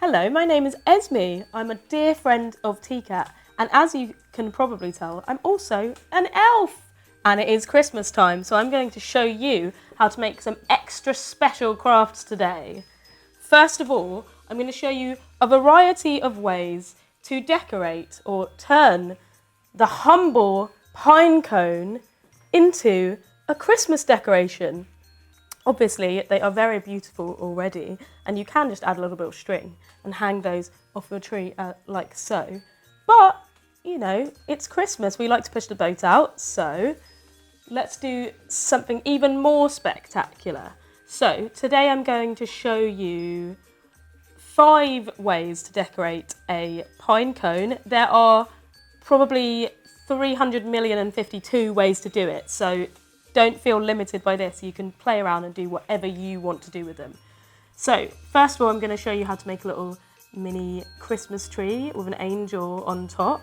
Hello, my name is Esme. I'm a dear friend of Tiikat, and as you can probably tell, I'm also an elf. And it is Christmas time, so I'm going to show you how to make some extra special crafts today. First of all, I'm going to show you a variety of ways to decorate or turn the humble pine cone into a Christmas decoration. Obviously, they are very beautiful already, and you can just add a little bit of string and hang those off your tree like so. But, you know, it's Christmas. We like to push the boat out, so let's do something even more spectacular. So today I'm going to show you 5 ways to decorate a pine cone. There are probably 352 ways to do it, so don't feel limited by this. You can play around and do whatever you want to do with them. So first of all, I'm going to show you how to make a little mini Christmas tree with an angel on top.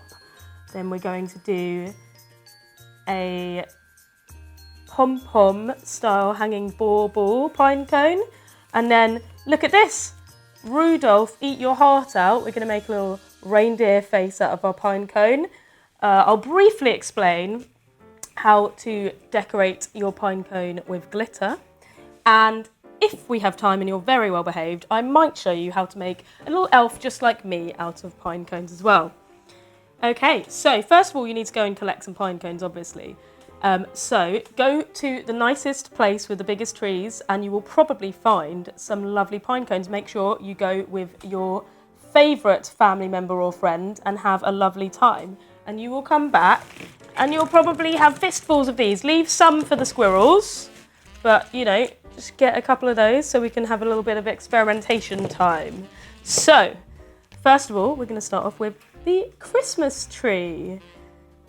Then we're going to do a pom-pom style hanging bauble pine cone. And then look at this. Rudolph, eat your heart out. We're going to make a little reindeer face out of our pine cone. I'll briefly explain how to decorate your pine cone with glitter, and if we have time and you're very well behaved, I might show you how to make a little elf just like me out of pine cones as well. Okay, so first of all you need to go and collect some pine cones, obviously. So go to the nicest place with the biggest trees and you will probably find some lovely pine cones. Make sure you go with your favourite family member or friend and have a lovely time, and you will come back and you'll probably have fistfuls of these. Leave some for the squirrels, but you know, just get a couple of those so we can have a little bit of experimentation time. So, first of all, we're going to start off with the Christmas tree,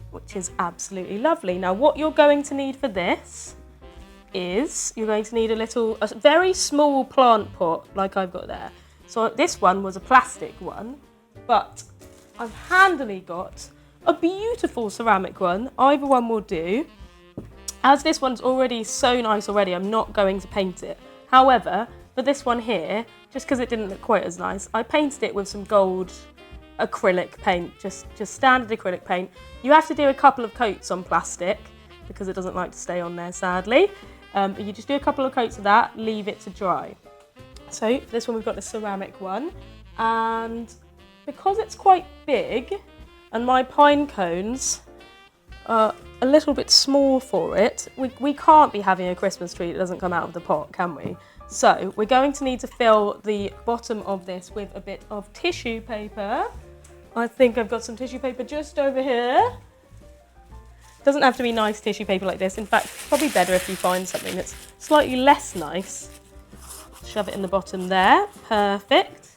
which is absolutely lovely. Now, what you're going to need for this is you're going to need a very small plant pot like I've got there. So this one was a plastic one, but I've handily got a beautiful ceramic one. Either one will do. As this one's already so nice already, I'm not going to paint it. However, for this one here, just because it didn't look quite as nice, I painted it with some gold acrylic paint, just standard acrylic paint. You have to do a couple of coats on plastic because it doesn't like to stay on there, sadly. You just do a couple of coats of that, leave it to dry. So for this one, we've got the ceramic one, and because it's quite big, and my pine cones are a little bit small for it, we can't be having a Christmas tree that doesn't come out of the pot, can we? So we're going to need to fill the bottom of this with a bit of tissue paper. I think I've got some tissue paper just over here. Doesn't have to be nice tissue paper like this. In fact, probably better if you find something that's slightly less nice. Shove it in the bottom there. Perfect.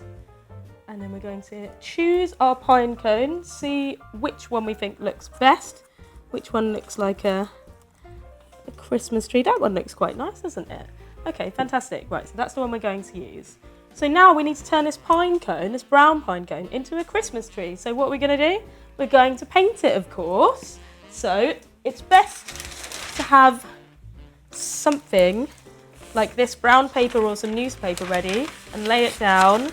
And then we're going to choose our pine cone, see which one we think looks best, which one looks like a Christmas tree. That one looks quite nice, doesn't it? Okay, fantastic. Right, so that's the one we're going to use. So now we need to turn this pine cone, this brown pine cone, into a Christmas tree. So what are we going to do? We're going to paint it, of course. So it's best to have something like this brown paper or some newspaper ready and lay it down.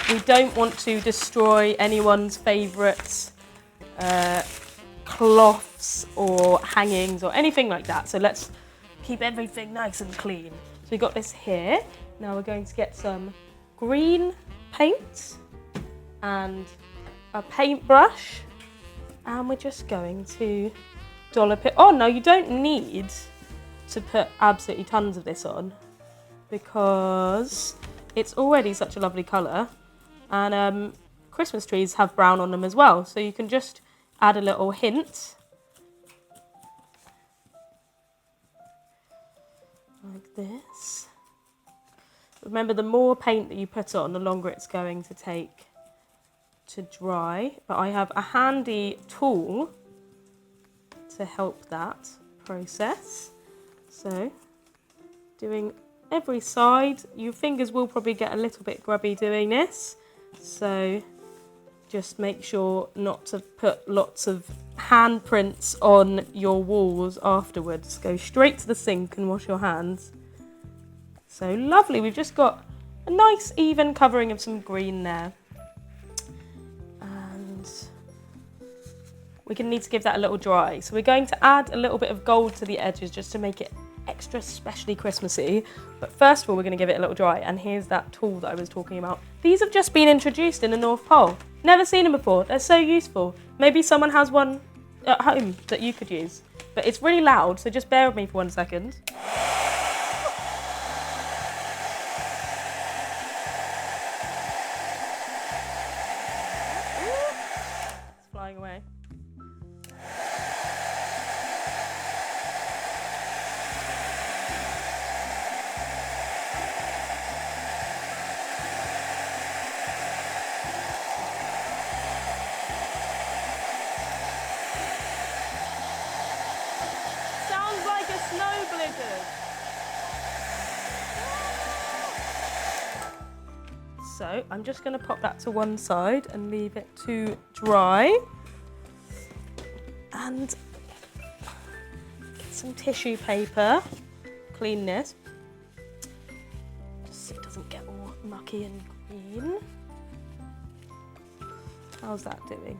We don't want to destroy anyone's favourite cloths or hangings or anything like that. So let's keep everything nice and clean. So we've got this here. Now we're going to get some green paint and a paintbrush. And we're just going to dollop it on. Now you don't need to put absolutely tons of this on because it's already such a lovely colour. And Christmas trees have brown on them as well, so you can just add a little hint. Like this. Remember, the more paint that you put on, the longer it's going to take to dry. But I have a handy tool to help that process. So, doing every side. Your fingers will probably get a little bit grubby doing this. So just make sure not to put lots of handprints on your walls afterwards. Go straight to the sink and wash your hands. So lovely, we've just got a nice even covering of some green there. we're going to need to give that a little dry. So we're going to add a little bit of gold to the edges just to make it extra specially Christmassy. But first of all, we're going to give it a little dry. And here's that tool that I was talking about. These have just been introduced in the North Pole. Never seen them before. They're so useful. Maybe someone has one at home that you could use. But it's really loud, so just bear with me for 1 second. It's flying away. Sounds like a snow blizzard. So I'm just going to pop that to one side and leave it to dry. And get some tissue paper, clean this, just so it doesn't get all mucky and green. How's that doing?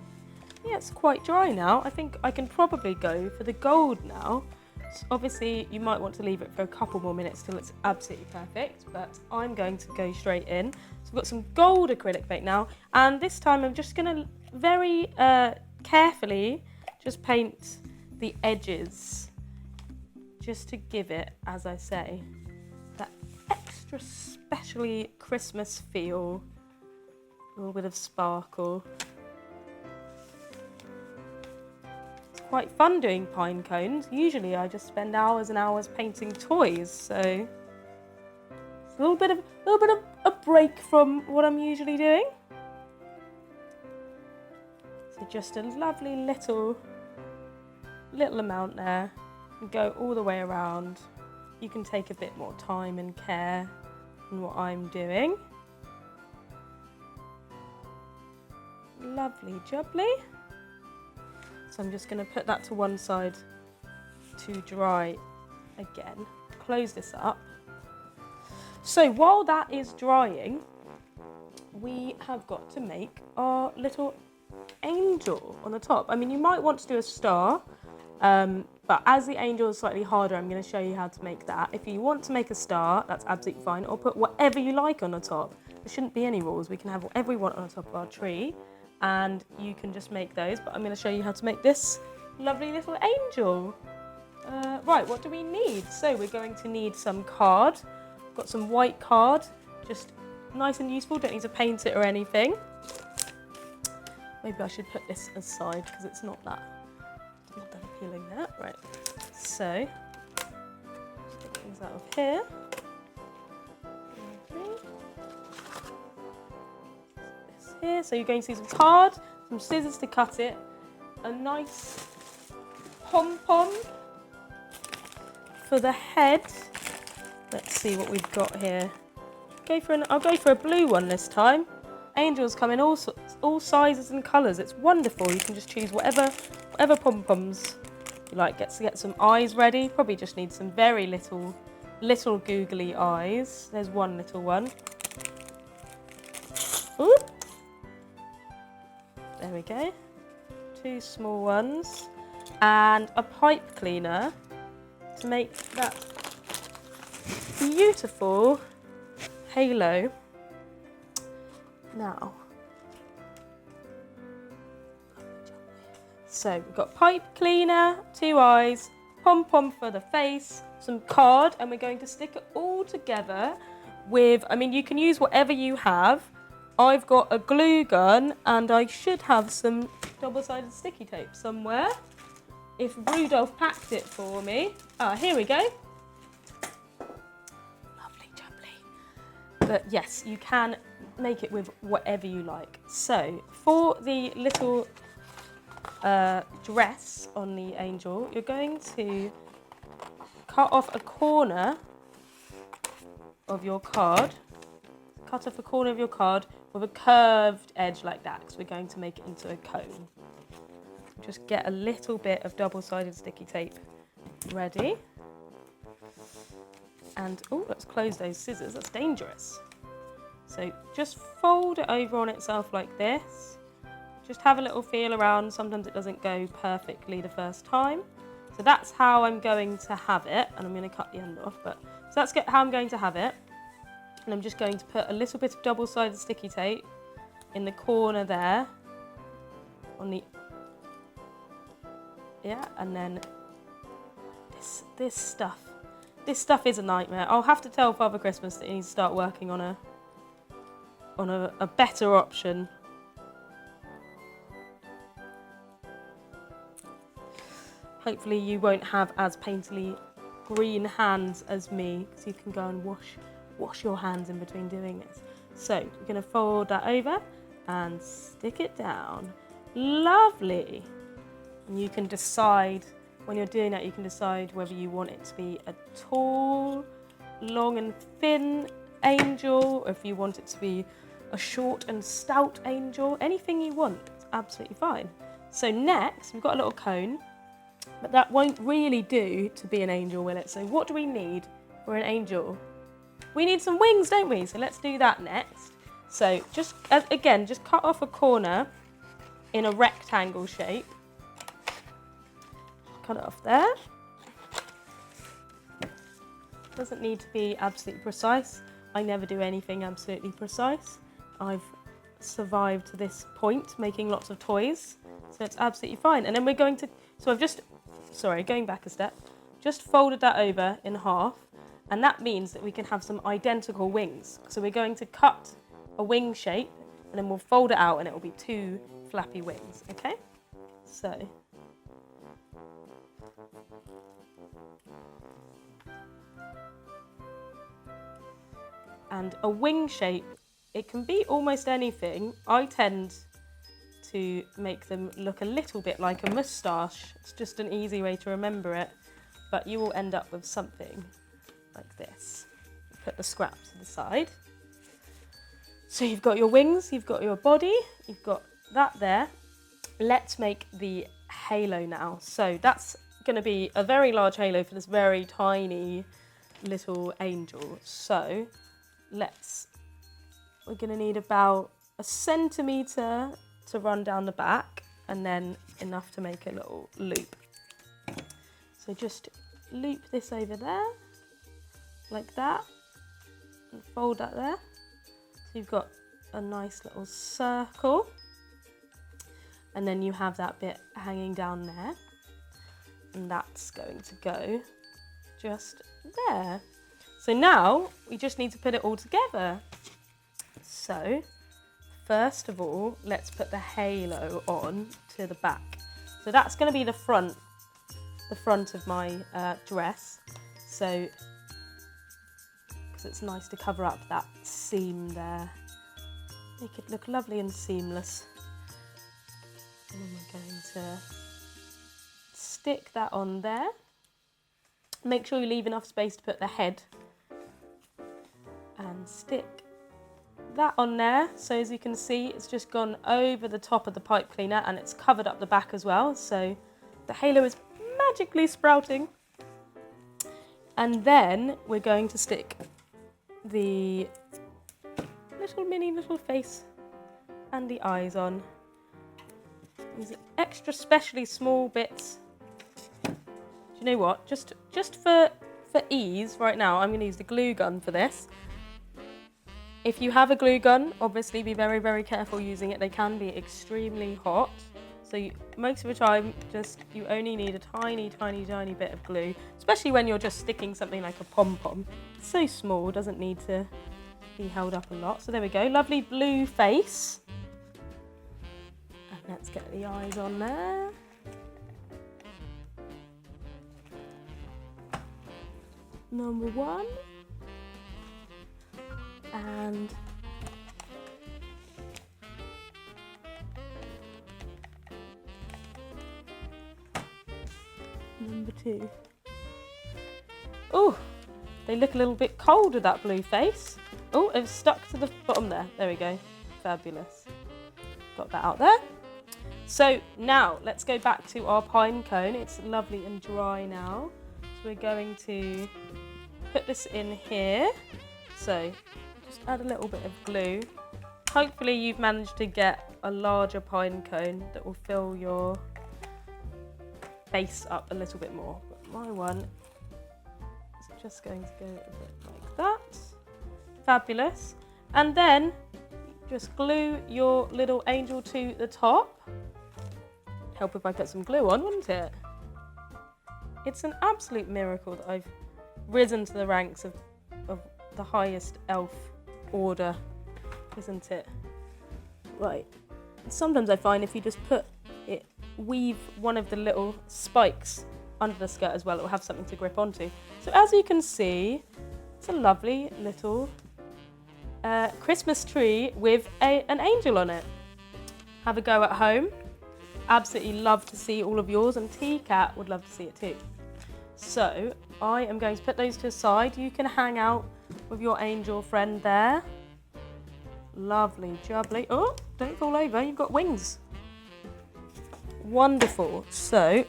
Yeah, it's quite dry now. I think I can probably go for the gold now. So obviously, you might want to leave it for a couple more minutes till it's absolutely perfect, but I'm going to go straight in. So I've got some gold acrylic paint now, and this time I'm just going to very carefully just paint the edges, just to give it, as I say, that extra specially Christmas feel, a little bit of sparkle. Quite fun doing pine cones. Usually I just spend hours and hours painting toys, so it's a little bit of a break from what I'm usually doing. So just a lovely little amount there, and go all the way around. You can take a bit more time and care in what I'm doing. Lovely jubbly. So I'm just going to put that to one side to dry again. Close this up. So while that is drying, we have got to make our little angel on the top. I mean, you might want to do a star, but as the angel is slightly harder, I'm going to show you how to make that. If you want to make a star, that's absolutely fine, or put whatever you like on the top. There shouldn't be any rules. We can have whatever we want on the top of our tree, and you can just make those, but I'm going to show you how to make this lovely little angel. Right, what do we need? So we're going to need some card. Got some white card, just nice and useful, don't need to paint it or anything. Maybe I should put this aside because it's not that appealing there. Right, so just take things out of here. Here, so you're going to see some card, some scissors to cut it, a nice pom-pom for the head. Let's see what we've got here. I'll go for a blue one this time. Angels come in all sizes and colours. It's wonderful. You can just choose whatever pom-poms you like. Get some eyes ready. Probably just need some very little googly eyes. There's one little one. Ooh. There we go. Two small ones. And a pipe cleaner to make that beautiful halo. Now, so we've got pipe cleaner, two eyes, pom-pom for the face, some card, and we're going to stick it all together with, I mean, you can use whatever you have. I've got a glue gun, and I should have some double-sided sticky tape somewhere, if Rudolph packed it for me. Ah, here we go. Lovely jubbly. But yes, you can make it with whatever you like. So, for the little dress on the angel, you're going to cut off a corner of your card. Cut off a corner of your card with a curved edge like that, because we're going to make it into a cone. Just get a little bit of double-sided sticky tape ready. And, oh, let's close those scissors, that's dangerous. So just fold it over on itself like this. Just have a little feel around. Sometimes it doesn't go perfectly the first time. So that's how I'm going to have it. And I'm going to cut the end off. But so that's how I'm going to have it. And I'm just going to put a little bit of double-sided sticky tape in the corner there. On the... Yeah, and then this stuff. This stuff is a nightmare. I'll have to tell Father Christmas that he needs to start working on a better option. Hopefully you won't have as painterly green hands as me, because you can go and wash your hands in between doing this. So you're going to fold that over and stick it down. Lovely. And you can decide, when you're doing that, you can decide whether you want it to be a tall, long and thin angel, or if you want it to be a short and stout angel. Anything you want, it's absolutely fine. So next, we've got a little cone. But that won't really do to be an angel, will it? So what do we need for an angel? We need some wings, don't we? So let's do that next. So just, again, just cut off a corner in a rectangle shape. Cut it off there. Doesn't need to be absolutely precise. I never do anything absolutely precise. I've survived to this point, making lots of toys. So it's absolutely fine. And then we're going to, so I've just, sorry, going back a step, just folded that over in half, and that means that we can have some identical wings. So we're going to cut a wing shape, and then we'll fold it out, and it will be 2 flappy wings, okay? So, and a wing shape, it can be almost anything. I tend to make them look a little bit like a moustache. It's just an easy way to remember it, but you will end up with something like this. Put the scrap to the side. So you've got your wings, you've got your body, you've got that there. Let's make the halo now. So that's going to be a very large halo for this very tiny little angel. So we're going to need about 1 centimetre to run down the back, and then enough to make a little loop. So just loop this over there, like that, and fold that there. So you've got a nice little circle, and then you have that bit hanging down there, and that's going to go just there. So now we just need to put it all together. So first of all, let's put the halo on to the back. So that's going to be the front of my dress. So, because it's nice to cover up that seam there, make it look lovely and seamless. And then we're going to stick that on there. Make sure you leave enough space to put the head, and stick that on there. So as you can see, it's just gone over the top of the pipe cleaner, and it's covered up the back as well. So the halo is magically sprouting. And then we're going to stick the little face and the eyes on. These extra specially small bits. Do you know what? Just for ease right now, I'm going to use the glue gun for this. If you have a glue gun, obviously be very, very careful using it. They can be extremely hot. So most of the time, you only need a tiny, tiny, tiny bit of glue, especially when you're just sticking something like a pom-pom. It's so small, doesn't need to be held up a lot. So there we go, lovely blue face. And let's get the eyes on there. Number 1. And number 2. Oh, they look a little bit cold with that blue face. Oh, it's stuck to the bottom there. There we go. Fabulous. Got that out there. So now let's go back to our pine cone. It's lovely and dry now. So we're going to put this in here. So just add a little bit of glue Hopefully you've managed to get a larger pine cone that will fill your face up a little bit more. But my one is just going to go a bit like that. Fabulous. And then just glue your little angel to the top. Help if I put some glue on, wouldn't it? It's an absolute miracle that I've risen to the ranks of the highest elf order, isn't it? Right. Sometimes I find if you just weave one of the little spikes under the skirt as well, it will have something to grip onto. So as you can see, it's a lovely little Christmas tree with an angel on it. Have a go at home. Absolutely love to see all of yours, and Tiikat would love to see it too. So I am going to put those to the side. You can hang out with your angel friend there. Lovely jubbly. Oh, don't fall over, you've got wings. Wonderful. So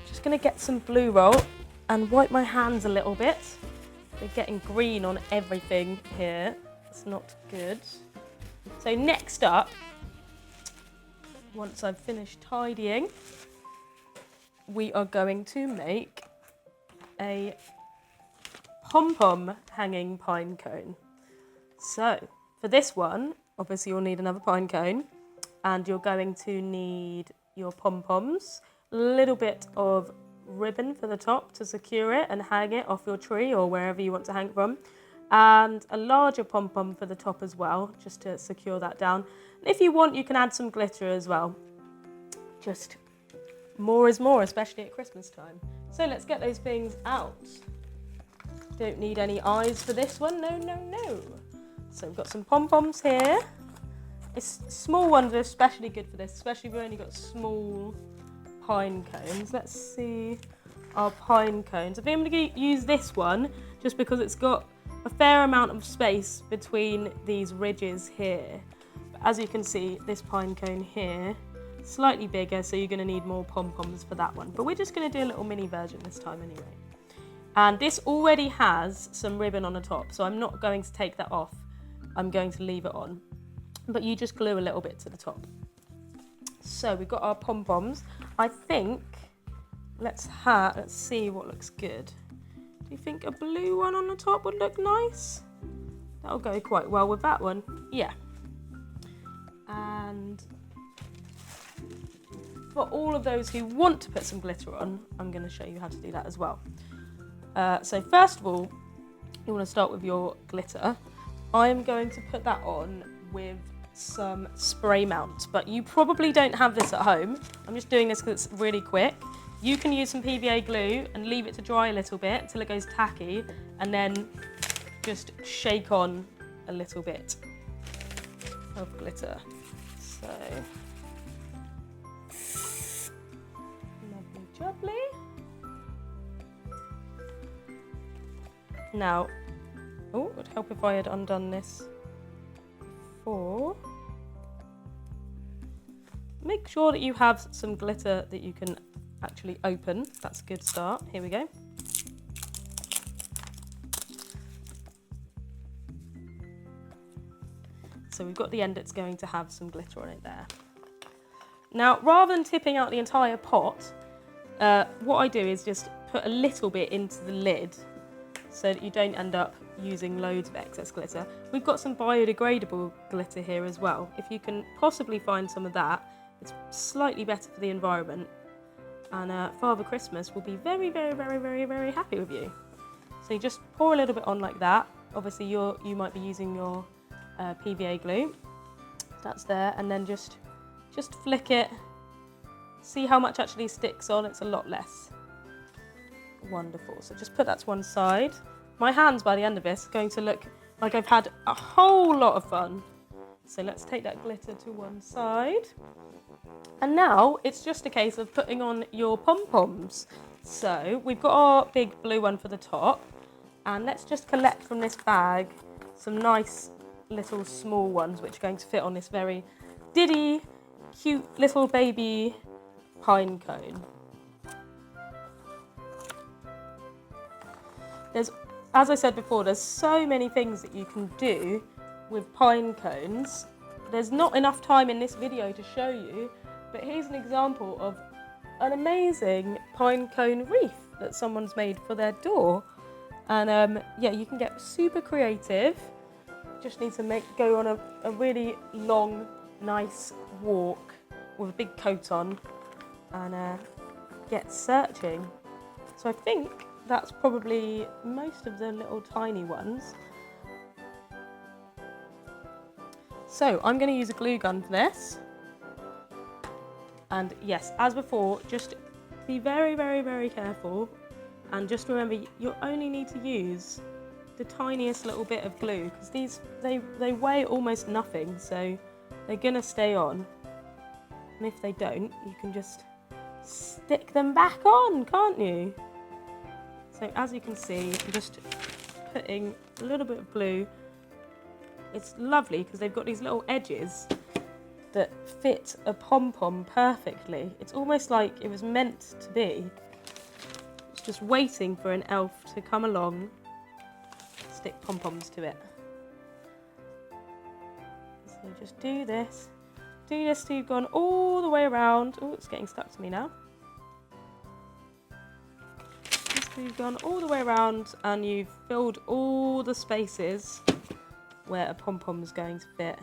just going to get some blue roll and wipe my hands a little bit. They're getting green on everything here. It's not good. So next up, once I've finished tidying, we are going to make a pom-pom hanging pine cone. So for this one, obviously you'll need another pine cone, and you're going to need your pom-poms, a little bit of ribbon for the top to secure it and hang it off your tree or wherever you want to hang from, and a larger pom-pom for the top as well, just to secure that down. And if you want, you can add some glitter as well. Just more is more, especially at Christmas time. So let's get those things out. Don't need any eyes for this one, no, no, no. So we've got some pom-poms here. It's small ones are especially good for this, especially if we've only got small pine cones. Let's see our pine cones. I think I'm going to use this one just because it's got a fair amount of space between these ridges here. But as you can see, this pine cone here, slightly bigger, so you're going to need more pom-poms for that one. But we're just going to do a little mini version this time anyway. And this already has some ribbon on the top, so I'm not going to take that off. I'm going to leave it on. But you just glue a little bit to the top. So we've got our pom-poms. I think, let's see what looks good. Do you think a blue one on the top would look nice? That'll go quite well with that one. Yeah. And for all of those who want to put some glitter on, I'm going to show you how to do that as well. So first of all, you want to start with your glitter. I'm going to put that on with some spray mount, but you probably don't have this at home. I'm just doing this because it's really quick. You can use some PVA glue and leave it to dry a little bit until it goes tacky, and then just shake on a little bit of glitter. So, lovely jubbly. Now, oh, it would help if I had undone this before. Make sure that you have some glitter that you can actually open. That's a good start. Here we go. So we've got the end that's going to have some glitter on it there. Now, rather than tipping out the entire pot, what I do is just put a little bit into the lid so that you don't end up using loads of excess glitter. We've got some biodegradable glitter here as well. If you can possibly find some of that, it's slightly better for the environment. And Father Christmas will be very, very, very, very, very happy with you. So you just pour a little bit on like that. Obviously you might be using your PVA glue. That's there, and then just flick it. See how much actually sticks on. It's a lot less. Wonderful. So just put that to one side. My hands by the end of this are going to look like I've had a whole lot of fun. So let's take that glitter to one side. And now it's just a case of putting on your pom-poms. So we've got our big blue one for the top, and let's just collect from this bag some nice little small ones which are going to fit on this very diddy, cute little baby pine cone. As I said before, there's so many things that you can do with pine cones. There's not enough time in this video to show you, but here's an example of an amazing pine cone wreath that someone's made for their door. And yeah, you can get super creative. Just need to go on a really long, nice walk with a big coat on and get searching. So I think that's probably most of the little tiny ones. So I'm going to use a glue gun for this. And yes, as before, just be very, very, very careful. And just remember, you only need to use the tiniest little bit of glue, because these, they weigh almost nothing, so they're going to stay on. And if they don't, you can just stick them back on, can't you? So as you can see, I'm just putting a little bit of glue. It's lovely because they've got these little edges that fit a pom-pom perfectly. It's almost like it was meant to be. It's just waiting for an elf to come along, stick pom-poms to it. So just do this till you've gone all the way around. Oh, it's getting stuck to me now. Just till you've gone all the way around and you've filled all the spaces where a pom-pom is going to fit.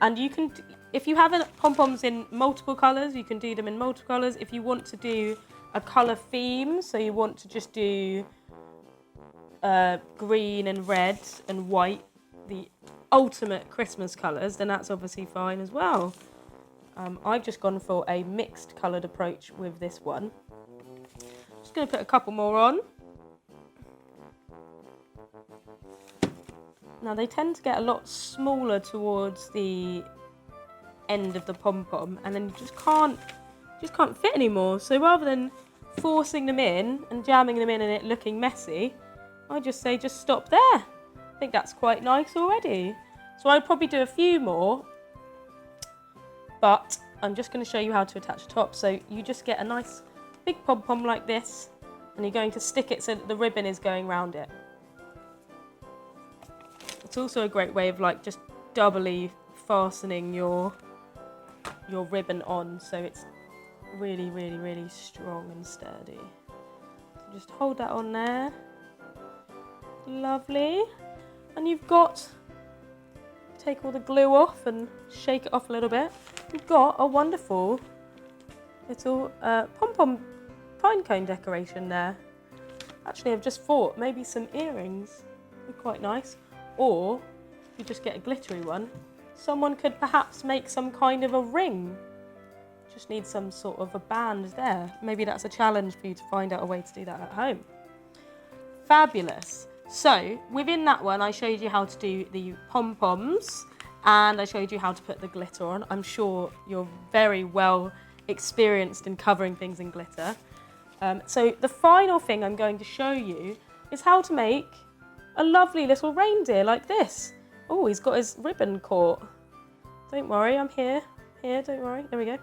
And you can, if you have pom-poms in multiple colours, you can do them in multiple colours. If you want to do a colour theme, so you want to just do green and red and white, the ultimate Christmas colours, then that's obviously fine as well. I've just gone for a mixed coloured approach with this one. Just going to put a couple more on. Now they tend to get a lot smaller towards the end of the pom-pom, and then you just can't fit anymore. So rather than forcing them in and jamming them in and it looking messy, I just say just stop there. I think that's quite nice already. So I'd probably do a few more, but I'm just going to show you how to attach the top. So you just get a nice big pom-pom like this, and you're going to stick it so that the ribbon is going round it. It's also a great way of like just doubly fastening your ribbon on, so it's really, really, really strong and sturdy. So just hold that on there. Lovely. And you've got, take all the glue off and shake it off a little bit. You've got a wonderful little pom-pom pine cone decoration there. Actually, I've just thought maybe some earrings would be quite nice. Or if you just get a glittery one, someone could perhaps make some kind of a ring. Just need some sort of a band there. Maybe that's a challenge for you to find out a way to do that at home. Fabulous. So within that one, I showed you how to do the pom-poms and I showed you how to put the glitter on. I'm sure you're very well experienced in covering things in glitter. So the final thing I'm going to show you is how to make a lovely little reindeer like this. Oh, he's got his ribbon caught. Don't worry, I'm here. Don't worry. There we go.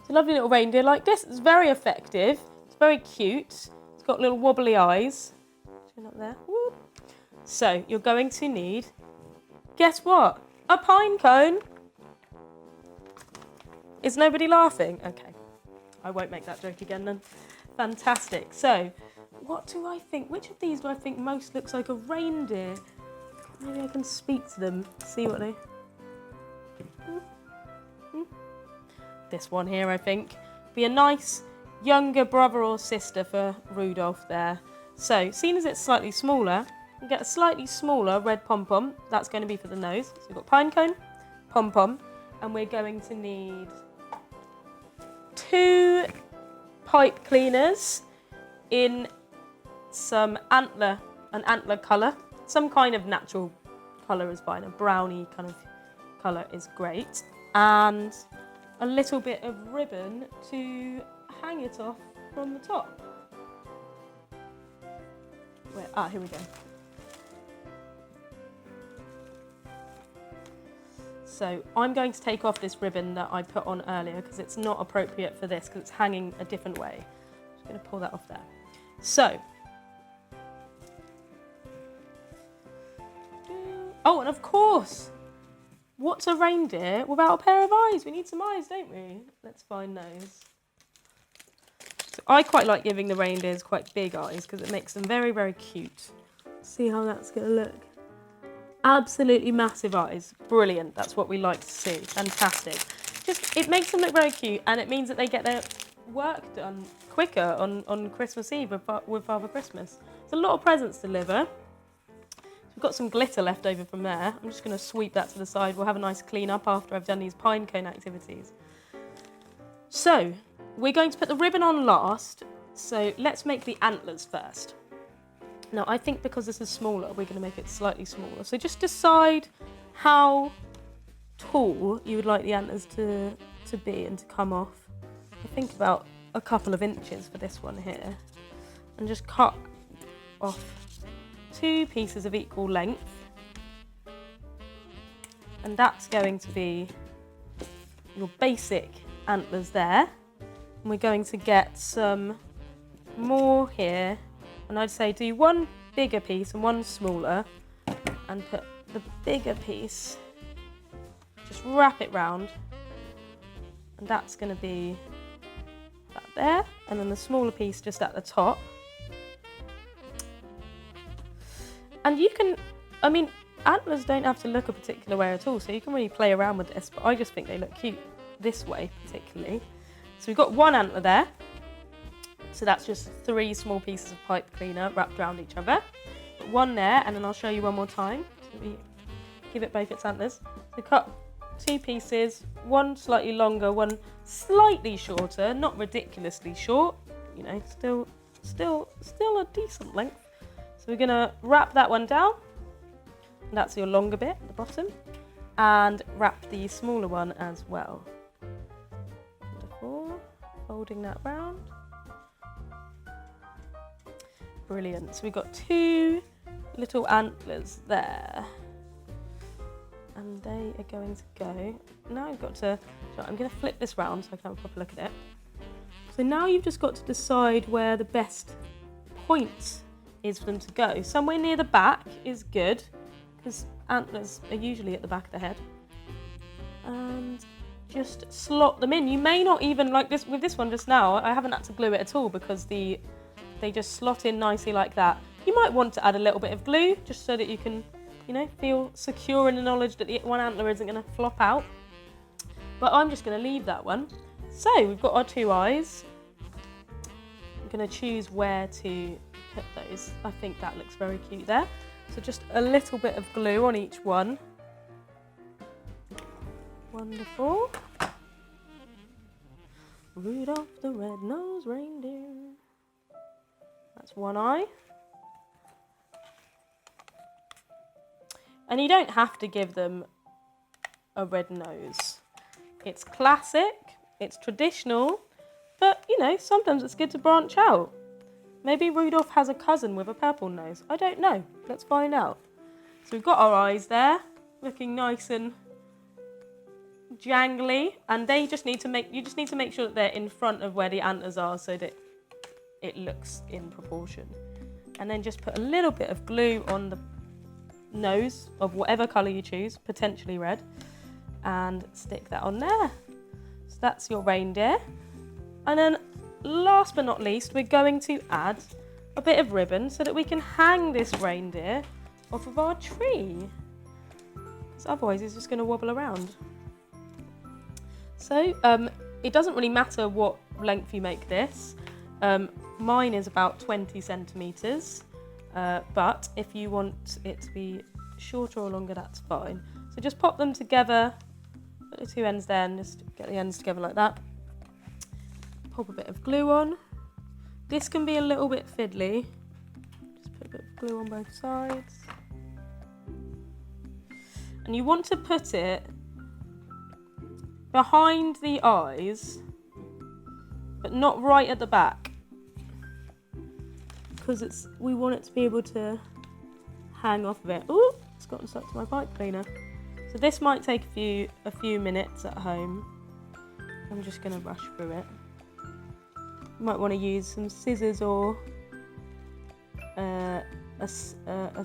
It's a lovely little reindeer like this. It's very effective. It's very cute. It's got little wobbly eyes. Turn up there. Whoop. So you're going to need, guess what? A pine cone. Is nobody laughing? Okay. I won't make that joke again then. Fantastic. So what do I think? Which of these do I think most looks like a reindeer? Maybe I can speak to them, see what they... This one here, I think. Be a nice younger brother or sister for Rudolph there. So, seeing as it's slightly smaller, you get a slightly smaller red pom-pom. That's going to be for the nose. So we've got pine cone, pom-pom, and we're going to need 2 pipe cleaners in an antler colour. Some kind of natural colour is fine. A browny kind of colour is great. And a little bit of ribbon to hang it off from the top. Here we go. So I'm going to take off this ribbon that I put on earlier because it's not appropriate for this because it's hanging a different way. I'm just going to pull that off there. So Oh, and of course, what's a reindeer without a pair of eyes? We need some eyes, don't we? Let's find those. So I quite like giving the reindeers quite big eyes because it makes them very, very cute. See how that's going to look. Absolutely massive eyes. Brilliant. That's what we like to see. Fantastic. Just, it makes them look very cute, and it means that they get their work done quicker on Christmas Eve with Father Christmas. It's a lot of presents to deliver. We've got some glitter left over from there. I'm just going to sweep that to the side. We'll have a nice clean up after I've done these pine cone activities. So, we're going to put the ribbon on last. So, let's make the antlers first. Now, I think because this is smaller, we're going to make it slightly smaller. So just decide how tall you would like the antlers to be and to come off. I think about a couple of inches for this one here. And just cut off 2 pieces of equal length. And that's going to be your basic antlers there. And we're going to get some more here. And I'd say do one bigger piece and one smaller, and put the bigger piece, just wrap it round, and that's going to be that there, and then the smaller piece just at the top. And you can, I mean, antlers don't have to look a particular way at all, so you can really play around with this, but I just think they look cute this way particularly. So we've got one antler there. So that's just 3 small pieces of pipe cleaner wrapped around each other. Put one there, and then I'll show you one more time. So we give it both its antlers. So cut 2 pieces, one slightly longer, one slightly shorter, not ridiculously short, you know, still a decent length. So we're gonna wrap that one down. And that's your longer bit at the bottom, and wrap the smaller one as well. Wonderful. Folding that round. Brilliant. So we've got 2 little antlers there, and they are going to go. Now I've got to, I'm going to flip this round so I can have a proper look at it. So now you've just got to decide where the best point is for them to go. Somewhere near the back is good, because antlers are usually at the back of the head. And just slot them in. You may not even, like this with this one just now, I haven't had to glue it at all because they just slot in nicely like that. You might want to add a little bit of glue just so that you can, you know, feel secure in the knowledge that the one antler isn't going to flop out. But I'm just going to leave that one. So we've got our 2 eyes. I'm going to choose where to put those. I think that looks very cute there. So just a little bit of glue on each one. Wonderful. Rudolph the red-nosed reindeer. That's one eye. And you don't have to give them a red nose. It's classic, it's traditional, but you know, sometimes it's good to branch out. Maybe Rudolph has a cousin with a purple nose. I don't know. Let's find out. So we've got our eyes there, looking nice and jangly, and you just need to make sure that they're in front of where the antlers are so that it looks in proportion. And then just put a little bit of glue on the nose of whatever colour you choose, potentially red, and stick that on there. So that's your reindeer. And then last but not least, we're going to add a bit of ribbon so that we can hang this reindeer off of our tree, because otherwise he's just going to wobble around. So it doesn't really matter what length you make this. Mine is about 20 centimetres, but if you want it to be shorter or longer, that's fine. So just pop them together, put the 2 ends there, and just get the ends together like that. Pop a bit of glue on. This can be a little bit fiddly. Just put a bit of glue on both sides. And you want to put it behind the eyes, but not right at the back, because we want it to be able to hang off of it. Ooh, it's gotten stuck to my pipe cleaner. So this might take a few minutes at home. I'm just going to rush through it. You might want to use some scissors or a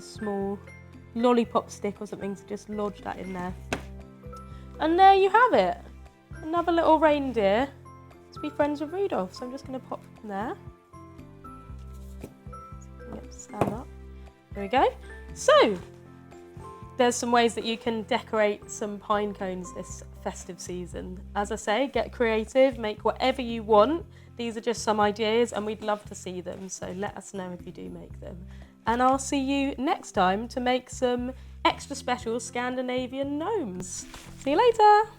small lollipop stick or something to just lodge that in there. And there you have it. Another little reindeer to be friends with Rudolph. So I'm just going to pop him there. Yep, stand up. There we go. So there's some ways that you can decorate some pine cones this festive season. As I say, get creative, make whatever you want. These are just some ideas and we'd love to see them. So let us know if you do make them. And I'll see you next time to make some extra special Scandinavian gnomes. See you later.